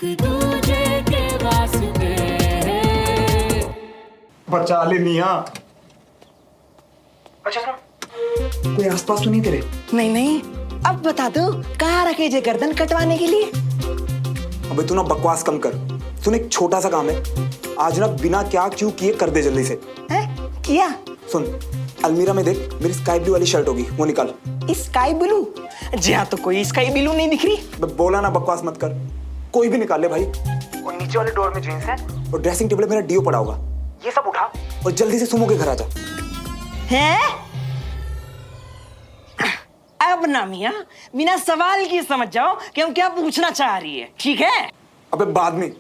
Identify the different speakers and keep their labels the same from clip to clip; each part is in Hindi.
Speaker 1: एक दूजे के वास्ते
Speaker 2: बचा ले मियां। अच्छा सुन, कोई आसपास तो नहीं तेरे?
Speaker 3: नहीं नहीं, अब बता दो कहाँ रखे जे गर्दन कटवाने के लिए?
Speaker 2: अबे तू ना बकवास कम कर। सुन, एक छोटा सा काम है, आज ना बिना क्या क्यों किए कर दे जल्दी से।
Speaker 3: हैं? किया?
Speaker 2: सुन, अलमीरा में देख, मेरी स्काई ब्लू वाली शर्ट होगी, वो निकाल।
Speaker 3: Sky blue? जी हाँ, तो कोई स्काई ब्लू नहीं दिख रही।
Speaker 2: मैं बोला ना बकवास मत कर, कोई भी निकाल ले भाई। और नीचे वाले ड्रॉअर में जींस है और ड्रेसिंग टेबल में मेरा डीओ पड़ा होगा, ये सब उठा और जल्दी से सुमो के घर आ जा।
Speaker 3: हैं? अब ना मियाँ, बिना सवाल की समझ जाओ कि हम क्या पूछना चाह रही है, ठीक है?
Speaker 2: अबे बाद में,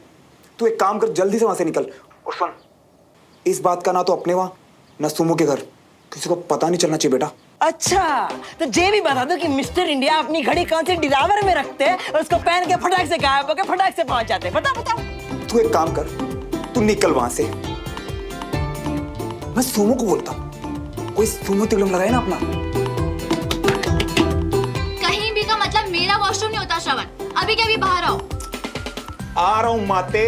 Speaker 2: तू एक काम कर, जल्दी से वहां से निकल। और सुन, इस बात का ना तो अपने वहां ना सुमो के घर किसी को पता नहीं चलना चाहिए बेटा।
Speaker 3: अच्छा, तो ये भी बता दो कि मिस्टर इंडिया अपनी घड़ी कौन सी डिरावर में रखते हैं और उसको पहन के फटाक से गायब होकर फटाक से पहुंच जाते हैं? बताओ।
Speaker 2: तू एक काम कर, तू निकल वहां से। मैं सुमो को बोलता, कोई सुमो तिगड़म लगाए ना अपना।
Speaker 4: कहीं भी का मतलब मेरा वॉशरूम नहीं होता श्रवण। अभी के अभी बाहर आओ।
Speaker 2: आ रहा हूं माते।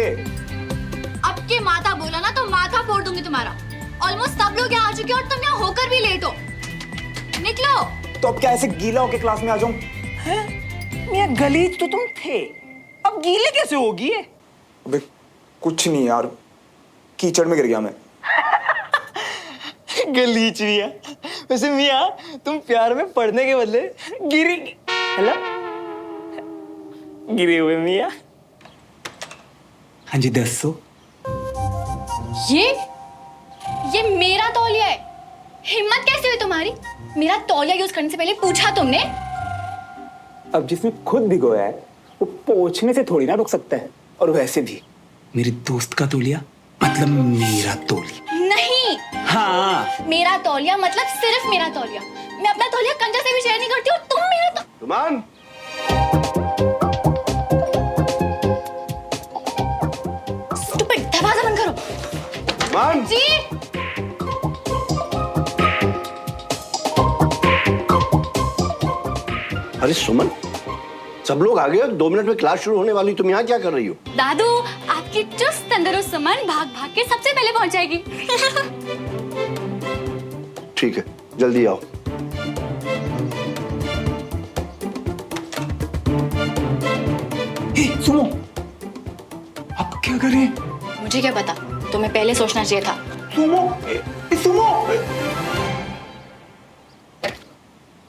Speaker 4: अब के माता बोला ना तो माथा फोड़ दूंगी तुम्हारा। ऑलमोस्ट सब लोग यहाँ आ चुके हो और तुम यहाँ होकर भी लेट हो। निकलो।
Speaker 2: तो अब क्या ऐसे गीला होके क्लास में आ जाऊं?
Speaker 3: मियाँ गलीज तो तुम थे, अब गीले कैसे होगी?
Speaker 2: अबे कुछ नहीं यार, कीचड़ में गिर गया मैं।
Speaker 3: गलीच मियाँ। वैसे मियाँ, तुम प्यार में पड़ने के बदले गिरी, हेलो, गिरे हुए मियाँ।
Speaker 2: हाँ जी, 10
Speaker 4: ये मेरा तौलिया है। हिम्मत कैसे हुई तुम्हारी? मेरा तौलिया यूज करने से पहले पूछा तुमने?
Speaker 2: अब जिसने खुद भिगोया है वो पोंछने से थोड़ी ना रुक सकता है। और वैसे भी मेरे दोस्त का तौलिया मतलब मेरा तौलिया।
Speaker 4: नहीं,
Speaker 2: हाँ,
Speaker 4: मेरा तौलिया मतलब सिर्फ मेरा तौलिया। मैं अपना तौलिया कंजर से भी शेयर नहीं करती हूँ। तुम मेरा
Speaker 5: रुमान,
Speaker 4: स्टूपिड, दरवाजा बंद करो।
Speaker 5: रुमान।
Speaker 4: जी।
Speaker 5: अरे सुमन, सब लोग आ गए, 2 मिनट में क्लास शुरू होने वाली, तुम यहाँ क्या कर रही हो?
Speaker 4: दादू, आपकी चुस्त तंदुरुस्त सुमन भाग भाग के सबसे पहले पहुंच जाएगी।
Speaker 5: ठीक है, जल्दी आओ।
Speaker 2: सुनो, आप क्या कर रहे हैं?
Speaker 4: मुझे क्या पता, तुम्हें पहले सोचना चाहिए था।
Speaker 2: सुमो, सुमो,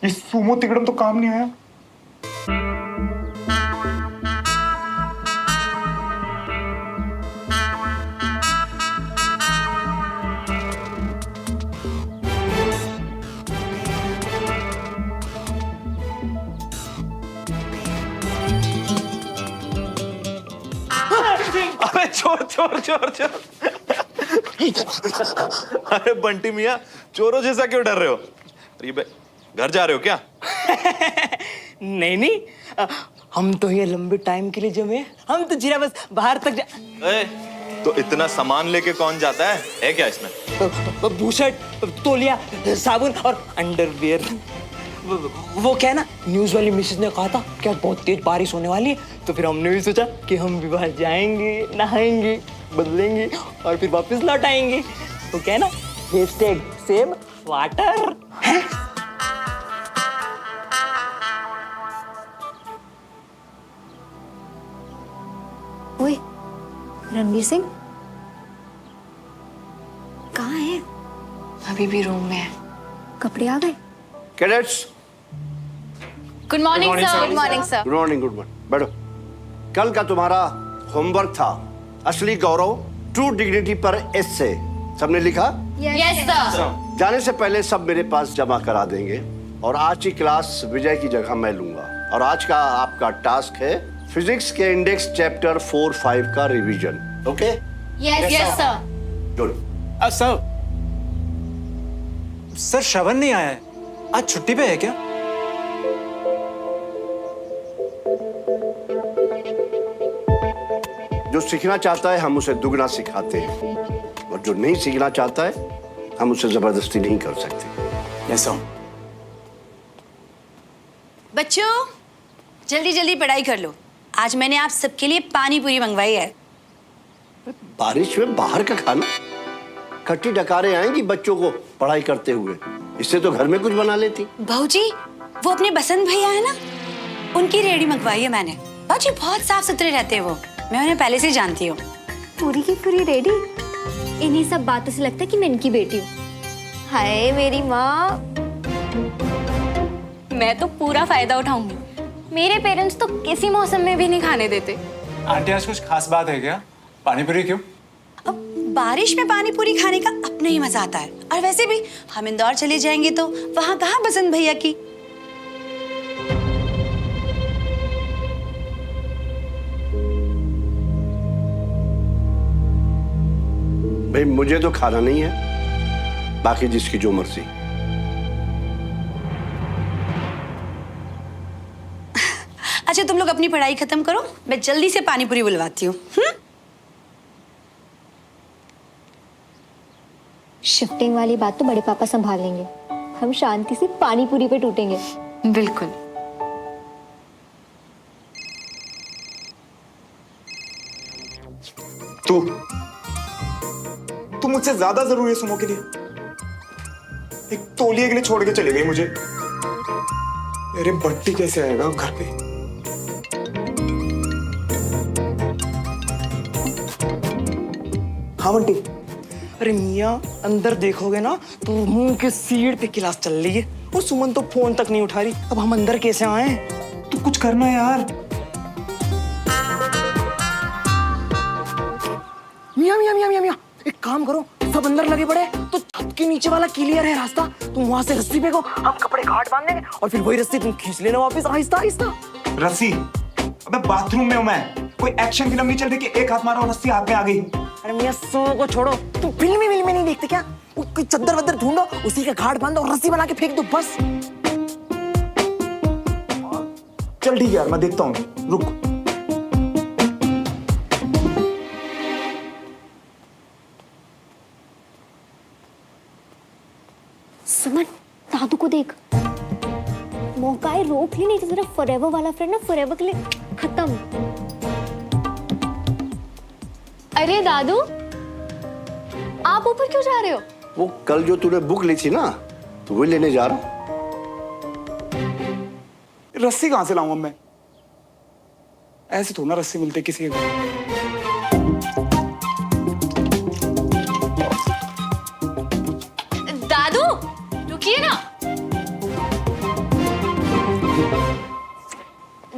Speaker 2: ये सुमो तिगड़म तो काम नहीं आया।
Speaker 6: अबे चोर चोर चोर चोर। अरे बंटी मियाँ, चोरों जैसा क्यों डर रहे हो? अरे बे, घर जा रहे हो क्या?
Speaker 3: नहीं, हम तो ये लंबे टाइम के लिए जमे, हम तो जीरा बस बाहर तक
Speaker 6: तो इतना सामान लेके कौन जाता है क्या इसमें?
Speaker 3: बूशर्ट, तौलिया, साबुन और अंडरवियर। वो क्या है ना, न्यूज वाली मिसेज ने कहा था क्या बहुत तेज बारिश होने वाली है, तो फिर हमने भी सोचा कि हम भी बाहर जाएंगे, नहाएंगे, बदलेंगे और फिर वापस लौट आएंगे। तो क्या है ना, सेव वाटर।
Speaker 4: ओए, रणवीर सिंह कहाँ है? अभी भी रूम में है। कपड़े आ गए?
Speaker 5: Cadets,
Speaker 4: good morning sir. Good morning sir.
Speaker 5: Good morning, good morning. बैठो। कल का तुम्हारा होमवर्क था असली गौरव, ट्रू डिग्निटी पर एस्से। सबने लिखा?
Speaker 4: Yes sir.
Speaker 5: जाने से पहले सब मेरे पास जमा करा देंगे और आज की क्लास विजय की जगह मैं लूंगा। और आज का आपका टास्क है फिजिक्स के इंडेक्स चैप्टर 4-5 का revision. Okay?
Speaker 4: Yes sir.
Speaker 5: Good.
Speaker 7: Sir Shravan नहीं आया है, आज छुट्टी पे है क्या?
Speaker 5: जो सीखना चाहता है हम उसे दुगना सिखाते हैं और जो नहीं सीखना चाहता है हम उसे जबरदस्ती नहीं कर सकते।
Speaker 7: Yes sir.
Speaker 8: बच्चों, जल्दी जल्दी पढ़ाई कर लो, आज मैंने आप सबके लिए पानी पूरी मंगवाई है।
Speaker 5: बारिश में बाहर का खाना? खट्टी डकारे आएंगी बच्चों को पढ़ाई करते हुए, इससे तो घर में कुछ बना लेती।
Speaker 8: भाऊजी, वो अपने बसंत भैया है ना, उनकी रेहड़ी मंगवाई है मैंने। भाऊजी बहुत साफ सुथरे रहते हैं वो, मैं उन्हें पहले से जानती हूँ।
Speaker 4: पूरी की पूरी रेडी। इन्हीं सब बातों से लगता है कि मैं इनकी बेटी हूँ। हाय मेरी माँ।
Speaker 9: मैं तो पूरा फायदा उठाऊंगी। मेरे पेरेंट्स तो किसी मौसम में भी नहीं खाने देते।
Speaker 7: आंटी आज कुछ खास बात है क्या? पानी पूरी क्यों?
Speaker 8: अब बारिश में पानी पूरी खाने का अपना ही मजा आता है। और वैसे भी हम इंदौर चले जाएंगे तो वहाँ कहाँ बसंत भैया की।
Speaker 5: भाई मुझे तो खाना नहीं है, बाकी जिसकी जो मर्जी।
Speaker 8: अच्छा तुम लोग अपनी पढ़ाई खत्म करो, मैं जल्दी से पानी पूरी बुलवाती हूँ।
Speaker 4: शिफ्टिंग वाली बात तो बड़े पापा संभाल लेंगे। हम शांति से पानी पूरी पे टूटेंगे।
Speaker 9: बिल्कुल।
Speaker 2: तू मुझसे ज्यादा जरूरी है सुमो के लिए। एक तौलिए के लिए छोड़ के चले गई मुझे। अरे बट्टी कैसे आएगा घर पे? हाँ बंटी।
Speaker 3: अरे मियाँ, अंदर देखोगे ना तो मुंह के सीढ़ पे क्लास चल रही है। वो सुमन तो फोन तक नहीं उठा रही। अब हम अंदर कैसे आए?
Speaker 2: तू कुछ करना यार।
Speaker 3: मियाँ मियाँ मियाँ मियाँ मियाँ, एक काम करो, सब अंदर लगे पड़े तो छत के नीचे वाला क्लियर है रास्ता। तुम वहां से रस्सी फेंको, हम कपड़े घाट बांध देंगे और फिर वही रस्सी तुम खींच लेना वापस आहिस्ता आहिस्ता।
Speaker 2: रस्सी? अबे बाथरूम में हूं मैं, कोई एक्शन फिल्म नहीं चल रही कि एक हाथ मारा और रस्सी हाथ में आ गई।
Speaker 3: अरे मियाँ सो को छोड़ो, तुम फिल्म नहीं देखते क्या? कोई चद्दर वद्दर ढूंढो, उसी का घाट बांधो और रस्सी बना के फेंक दो बस।
Speaker 2: चल ठीक है यार, मैं देखता हूँ, रुक।
Speaker 4: सुमन, दादू को देख। मौका है, रोक ली, नहीं तो तेरा फॉरएवर वाला फ्रेंड ना फॉरएवर के लिए खत्म।
Speaker 9: अरे दादू, आप ऊपर क्यों जा रहे हो?
Speaker 5: वो कल जो तूने बुक ली थी ना, तो वो लेने जा रहा हूं।
Speaker 2: रस्सी कहां से लाऊंगा मैं? ऐसे थोड़ा ना रस्सी मिलती किसी को।
Speaker 9: दादू रुकिए ना।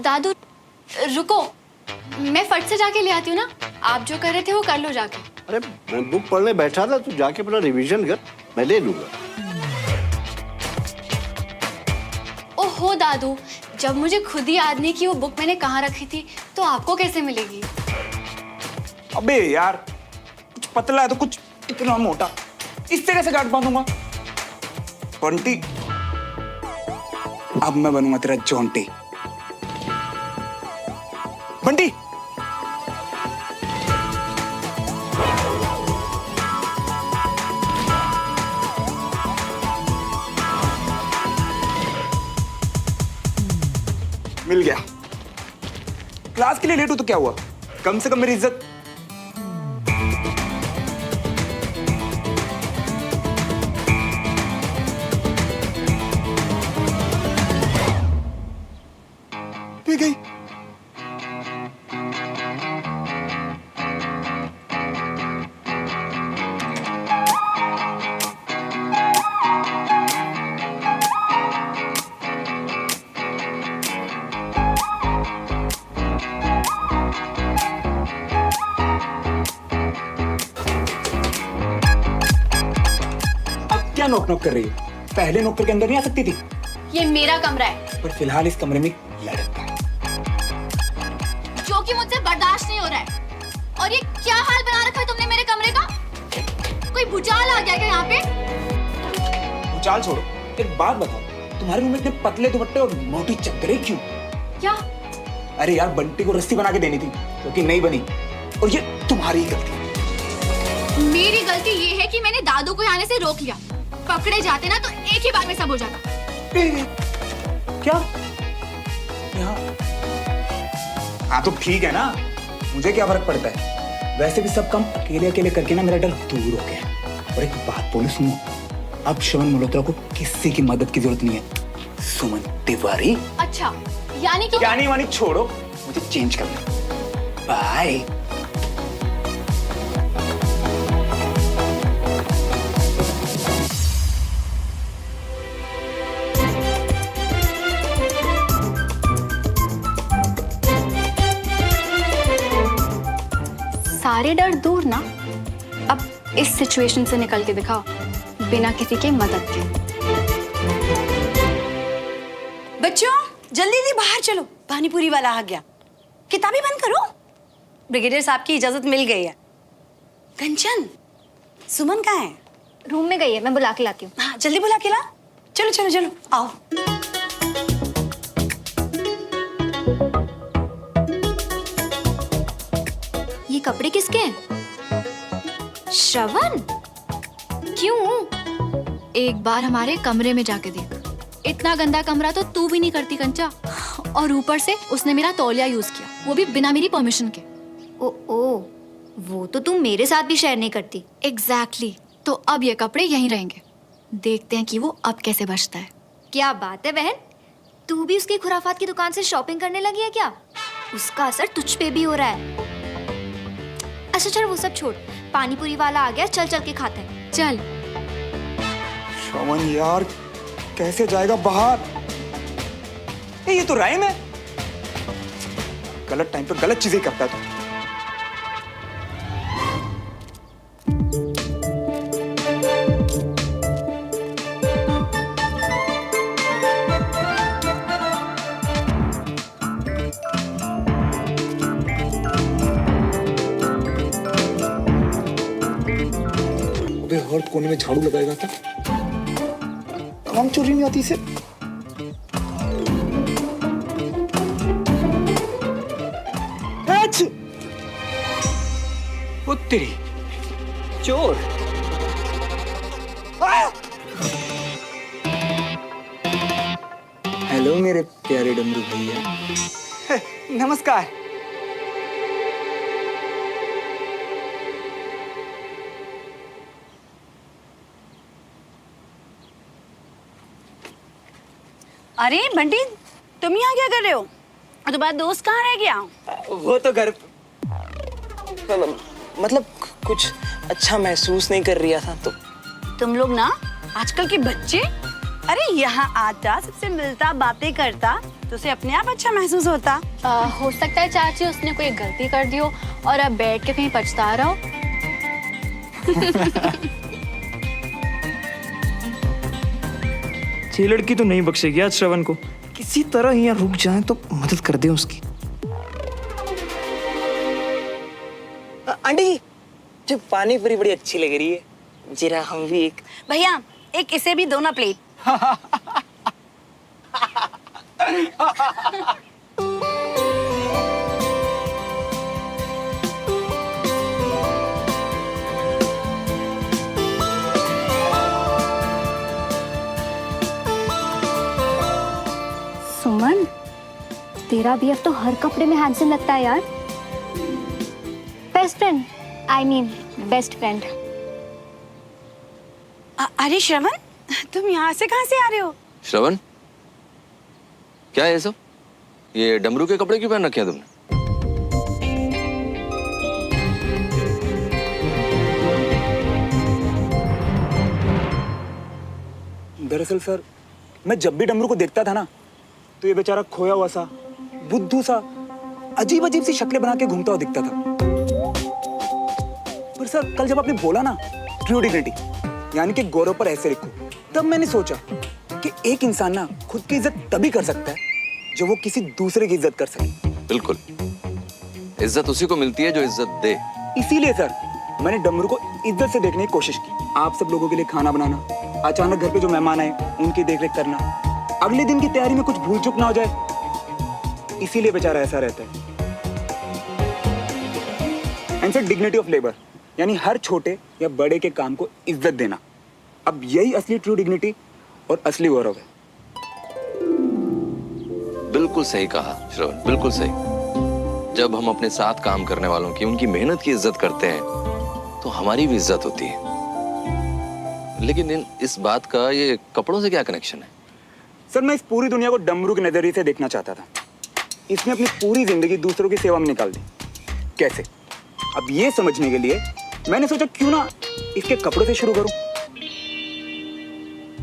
Speaker 4: दादू रुको, मैं फट से जाके ले आती हूँ ना। आप जो कर रहे थे वो कर लो जाके।
Speaker 5: अरे मैं बुक पढ़ने बैठा था, तू जाके अपना रिवीजन कर, मैं ले लूंगा।
Speaker 4: ओहो दादू, जब मुझे खुद ही याद नहीं कि वो बुक मैंने कहाँ रखी थी तो आपको कैसे मिलेगी?
Speaker 2: अबे यार, कुछ पतला है तो कुछ इतना मोटा, इससे कैसे गांठ बांधूंगा? बंटी, अब मैं बनूंगा तेरा जोंटी। बंटी, मिल गया। क्लास के लिए लेट हो तो क्या हुआ, कम से कम मेरी इज्जत। पी गई। क्या नोक नोक कर रही है? पहले नोक करके अंदर नहीं आ सकती थी?
Speaker 4: ये मेरा कमरा है।
Speaker 2: पर फिलहाल इस कमरे में लड़का है
Speaker 4: जो कि मुझसे बर्दाश्त नहीं हो रहा है। और ये क्या हाल बना रखा है तुमने मेरे कमरे का? कोई भूचाल आ गया क्या यहाँ पे?
Speaker 2: भूचाल छोड़ो, एक बात बताओ, तुम्हारे रूम में इतने पतले दुपट्टे और मोटी चद्दरें क्यों?
Speaker 4: क्या?
Speaker 2: अरे यार, बंटी को रस्सी बना के देनी थी, क्योंकि नहीं बनी, और ये तुम्हारी ही गलती।
Speaker 4: मेरी गलती ये है कि मैंने दादू को आने से रोक लिया। पकड़े जाते ना तो एक ही बार में सब हो जाता।
Speaker 2: क्या? यहाँ हाँ तो ठीक है ना, मुझे क्या फर्क पड़ता है। वैसे भी सब काम अकेले अकेले करके ना मेरा डर दूर हो गया। और एक बात बोलूं सुनो, अब श्रवण मल्होत्रा को किसी की मदद की जरूरत नहीं है। सुमन तिवारी।
Speaker 4: अच्छा, यानी कि
Speaker 2: यानी वानी छोड़ो, मुझे चेंज करना। बाय।
Speaker 9: सारे डर दूर ना, अब इस सिचुएशन से निकल के दिखाओ बिना किसी के मदद के।
Speaker 8: बच्चों जल्दी जल्दी बाहर चलो, पानी पूरी वाला आ गया। किताबें बंद करो, ब्रिगेडियर साहब की इजाजत मिल गई है। कंचन, सुमन कहाँ है?
Speaker 9: रूम में गई है, मैं बुला के लाती हूँ।
Speaker 8: हाँ जल्दी बुला के ला। चलो चलो चलो आओ।
Speaker 4: ये कपड़े किसके हैं? श्रवण, क्यों? एक बार हमारे कमरे में जाके देख, इतना गंदा कमरा तो तू भी नहीं करती कंचा। और ऊपर से उसने मेरा तौलिया यूज किया, वो भी बिना मेरी परमिशन के।
Speaker 9: ओ, वो तो तुम मेरे साथ भी शेयर नहीं करती।
Speaker 4: एग्जैक्टली। तो अब ये कपड़े यहीं रहेंगे, देखते हैं कि वो अब कैसे बचता है।
Speaker 9: क्या बात है बहन, तू भी उसकी खुराफात की दुकान से शॉपिंग करने लगी है क्या? उसका असर तुझ पे भी हो रहा है। अच्छा चल वो सब छोड़, पानी पूरी वाला आ गया, चल चल के खाते हैं।
Speaker 4: चल।
Speaker 2: श्रवण यार कैसे जाएगा बाहर? ये तो राइम है। गलत टाइम पे गलत चीजें करता है तू। अबे हर कोने में झाड़ू लगाएगा क्या? तमाम चोरी नहीं आती इसे। वो तेरी
Speaker 3: चोर।
Speaker 2: हेलो मेरे प्यारे डमरू भैया। नमस्कार।
Speaker 8: अरे बंटी, तुम यहाँ क्या कर रहे हो? और तुम्हारा दोस्त कहाँ रह गया?
Speaker 3: वो तो घर, मतलब कुछ अच्छा महसूस नहीं कर रहा था तो।
Speaker 8: तुम लोग ना आजकल के बच्चे, अरे यहाँ आता सबसे मिलता बातें करता तो उसे अपने आप अच्छा महसूस होता।
Speaker 9: हो सकता है चाची उसने कोई गलती कर दी हो और अब बैठ के कहीं पछता रहा हो।
Speaker 3: ये लड़की तो नहीं बख्शेगी आज श्रवण को। किसी तरह यहाँ रुक जाए तो मदद कर दे उसकी। आंटी जो पानी पूरी बड़ी अच्छी लग रही है, जरा हम भी एक।
Speaker 8: भैया एक इसे भी दो ना प्लेट।
Speaker 9: सुमन, तेरा बीएफ तो हर कपड़े में हैंडसम लगता है यार। Best friend, I mean best friend.
Speaker 8: अरे श्रवण, तुम यहाँ से कहाँ से आ रहे हो?
Speaker 10: श्रवण, क्या है ये सब? ये डमरू के कपड़े क्यों पहन रखे हैं तुमने?
Speaker 2: दरअसल सर, मैं जब भी डमरू को देखता था ना तो ये बेचारा खोया हुआ सा, बुद्धू सा, अजीब अजीब सी शक्लें बना के घूमता हुआ दिखता था। पर सर कल जब आपने बोला ना ट्रू डिग्निटी, यानी कि गौरव पर ऐसे लिखो, तब मैंने सोचा कि एक इंसान ना खुद की इज्जत तभी कर सकता है जो वो किसी दूसरे की इज्जत कर सके।
Speaker 10: बिल्कुल, इज्जत उसी को मिलती है जो इज्जत दे।
Speaker 2: इसीलिए सर मैंने डमरू को इज्जत से देखने की कोशिश की। आप सब लोगों के लिए खाना बनाना, अचानक घर पे जो मेहमान आए उनकी देखरेख करना, अगले दिन की तैयारी में कुछ भूल चूक ना हो जाए, इसीलिए बेचारा ऐसा रहता है। And sir dignity of labour, यानी हर छोटे या बड़े के काम को इज्जत देना। अब यही असली ट्रू डिग्निटी और असली गौरव है।
Speaker 10: बिल्कुल सही कहा श्रवण, बिल्कुल सही। जब हम अपने साथ काम करने वालों की, उनकी मेहनत की इज्जत करते हैं तो हमारी भी इज्जत होती है। लेकिन इस बात का ये कपड़ों से क्या कनेक्शन है?
Speaker 2: सर मैं इस पूरी दुनिया को डमरू के नजरिए से देखना चाहता था। इसने अपनी पूरी जिंदगी दूसरों की सेवा में निकाल दी। कैसे? अब ये समझने के लिए मैंने सोचा क्यों ना इसके कपड़ों से शुरू करूं।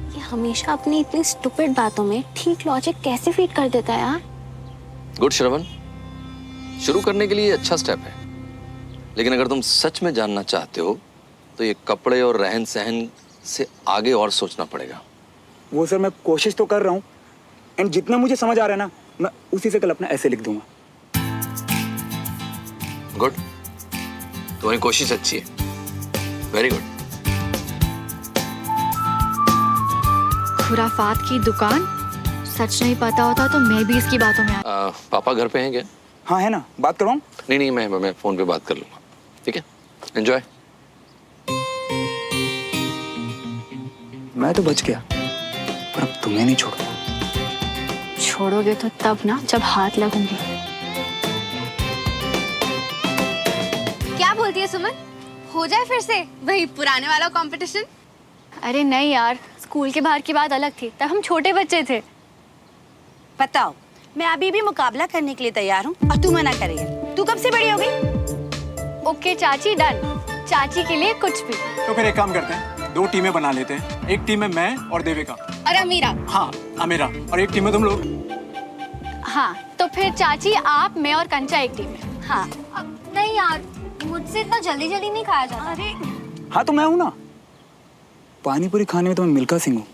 Speaker 9: ये हमेशा अपनी इतनी स्टूपिड बातों में ठीक लॉजिक कैसे फिट कर देता है यार।
Speaker 10: गुड श्रवण, शुरू करने के लिए अच्छा स्टेप है, लेकिन अगर तुम सच में जानना चाहते हो तो ये कपड़े और रहन सहन से आगे और सोचना पड़ेगा।
Speaker 2: वो सर मैं कोशिश तो कर रहा हूँ, एंड जितना मुझे समझ आ रहा है ना मैं उसी से कल अपना ऐसे लिख दूंगा।
Speaker 10: गुड, तुम्हारी कोशिश अच्छी है, वेरी गुड।
Speaker 4: खुराफात की दुकान, सच नहीं पता होता तो मैं भी इसकी बातों में
Speaker 10: पापा घर पे हैं क्या?
Speaker 2: हाँ है ना, बात करवाऊँ?
Speaker 10: नहीं, मैं फोन पे बात कर लूंगा, ठीक है? एंजॉय।
Speaker 2: मैं तो बच गया, पर अब तुम्हें नहीं छोड़ूंगा।
Speaker 4: छोड़ोगे तो तब ना जब हाथ लगूंगी।
Speaker 9: क्या बोलती है सुमन? हो जाए फिर से वही पुराने वाला कंपटीशन?
Speaker 4: अरे नहीं यार, स्कूल के बाहर की बात अलग थी, तब हम छोटे बच्चे थे।
Speaker 8: बताओ, मैं अभी भी मुकाबला करने के लिए तैयार हूँ और तू मना करेगी। तू कब से बड़ी हो गई?
Speaker 4: ओके चाची, डन। चाची के लिए कुछ भी।
Speaker 7: तो फिर एक काम करते हैं, 2 टीमें बना लेते हैं। एक टीम में मैं और देविका।
Speaker 9: और अमीरा।
Speaker 7: हाँ, अमीरा। और एक टीम में तुम लोग।
Speaker 4: हाँ, तो फिर चाची, आप, मैं और कंचा एक टीम में।
Speaker 8: हाँ।
Speaker 9: नहीं यार, मुझसे इतना जल्दी जल्दी नहीं खाया जाता।
Speaker 8: अरे
Speaker 2: हाँ तो मैं हूँ ना, पानी पूरी खाने में तो मैं मिल्खा सिंह हूँ।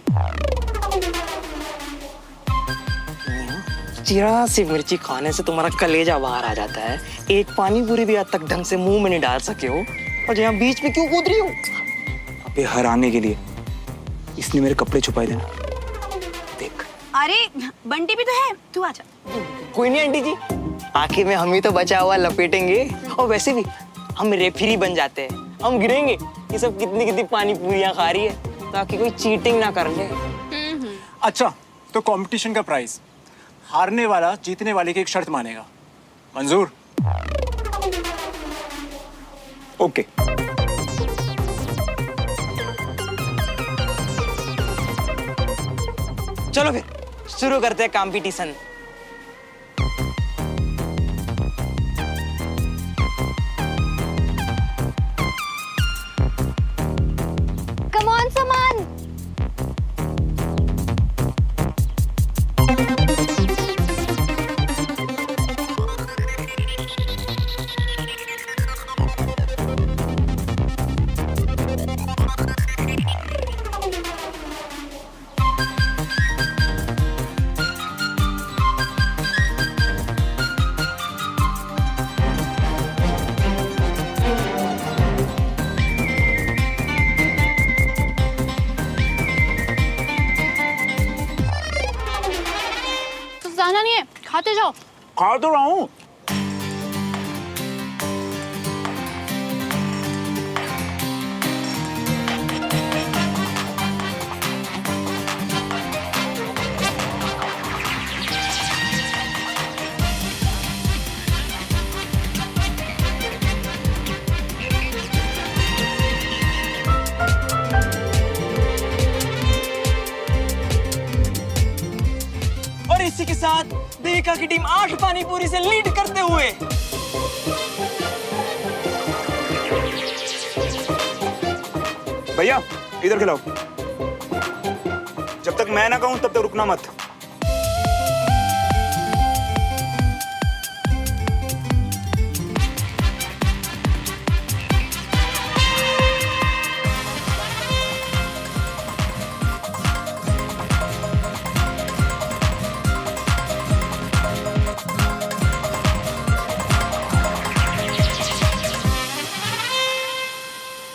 Speaker 3: जीरा सी मिर्ची खाने से तुम्हारा कलेजा बाहर आ जाता है। एक पानी पूरी भी आज तक ढंग से मुंह में नहीं डाल सके हो, और यहाँ बीच में क्यों कूद रही हो?
Speaker 2: अबे हराने के लिए इसने मेरे कपड़े छुपाए थे ना, देख।
Speaker 8: अरे बंटी भी तो है, तू आजा।
Speaker 3: कोई नहीं आंटी जी, आखिर में हम ही तो बचा हुआ लपेटेंगे। और वैसे भी हम रेफरी बन जाते हैं, हम गिरेंगे। ये सब कितनी कितनी पानी पूरियां खा रही है, ताकि कोई चीटिंग ना कर ले।
Speaker 7: अच्छा, तो कंपटीशन का प्राइस, हारने वाला जीतने वाले की एक शर्त मानेगा। मंजूर?
Speaker 2: ओके।
Speaker 3: चलो फिर शुरू करते हैं कंपटीशन।
Speaker 9: कम ऑन समान।
Speaker 4: तो जाना नहीं है, खाते जाओ।
Speaker 2: खा तो रहा हूँ।
Speaker 3: और इसी के साथ देविका की टीम 8 पानी पूरी से लीड करते हुए
Speaker 2: भैया इधर खिलाओ। जब तक मैं ना कहूं तब तक रुकना मत।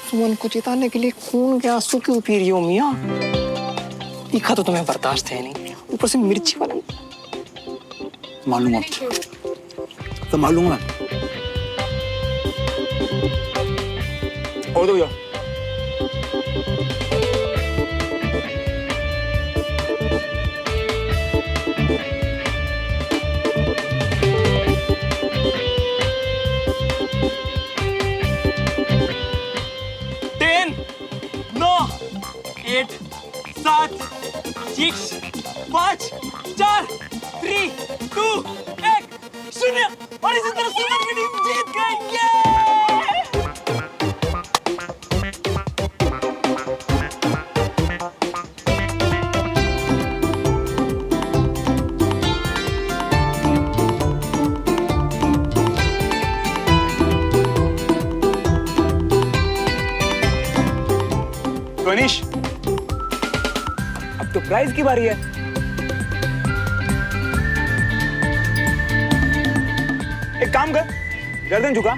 Speaker 3: सुमन को जिताने के लिए खून के आंसू क्यों पी रही हो मियां? तीखा तो तुम्हें बर्दाश्त है नहीं, ऊपर से मिर्ची वाला।
Speaker 2: मालूम तो मालूम है। और दो भैया।
Speaker 3: 6 5 4 3 2 1 0 और इसी तरह सुमन की टीम जीत गई।
Speaker 2: तो अनीश, अब तो प्राइज की बारी है। एक काम कर, गर्दन झुका,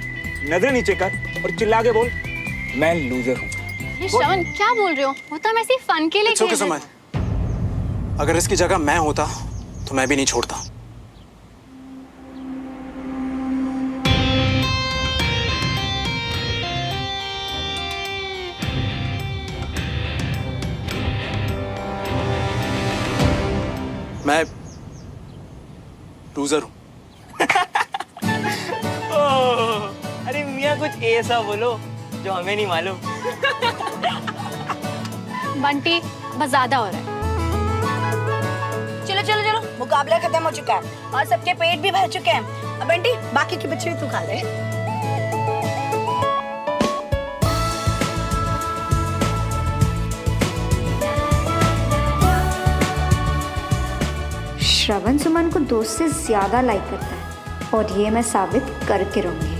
Speaker 2: नजर नीचे कर और चिल्ला के बोल, मैं लूजर हूं।
Speaker 4: ये श्रवण क्या बोल रहे हो? वो तो हम ऐसे ही फन के लिए
Speaker 7: It's okay,
Speaker 4: खेल रहे
Speaker 7: सुमन। अगर इसकी जगह मैं होता तो मैं भी नहीं छोड़ता। मैं लूजर हूं।
Speaker 3: अरे मियाँ कुछ ऐसा बोलो जो हमें नहीं मालूम।
Speaker 4: बंटी बस ज्यादा हो रहा है।
Speaker 8: चलो चलो चलो, मुकाबला खत्म हो चुका है और सबके पेट भी भर चुके हैं। अब बंटी बाकी के बच्चे भी तू खा ले।
Speaker 9: श्रवण सुमन को दोस्त से ज्यादा लाइक करता है और ये मैं साबित करके रहूंगी।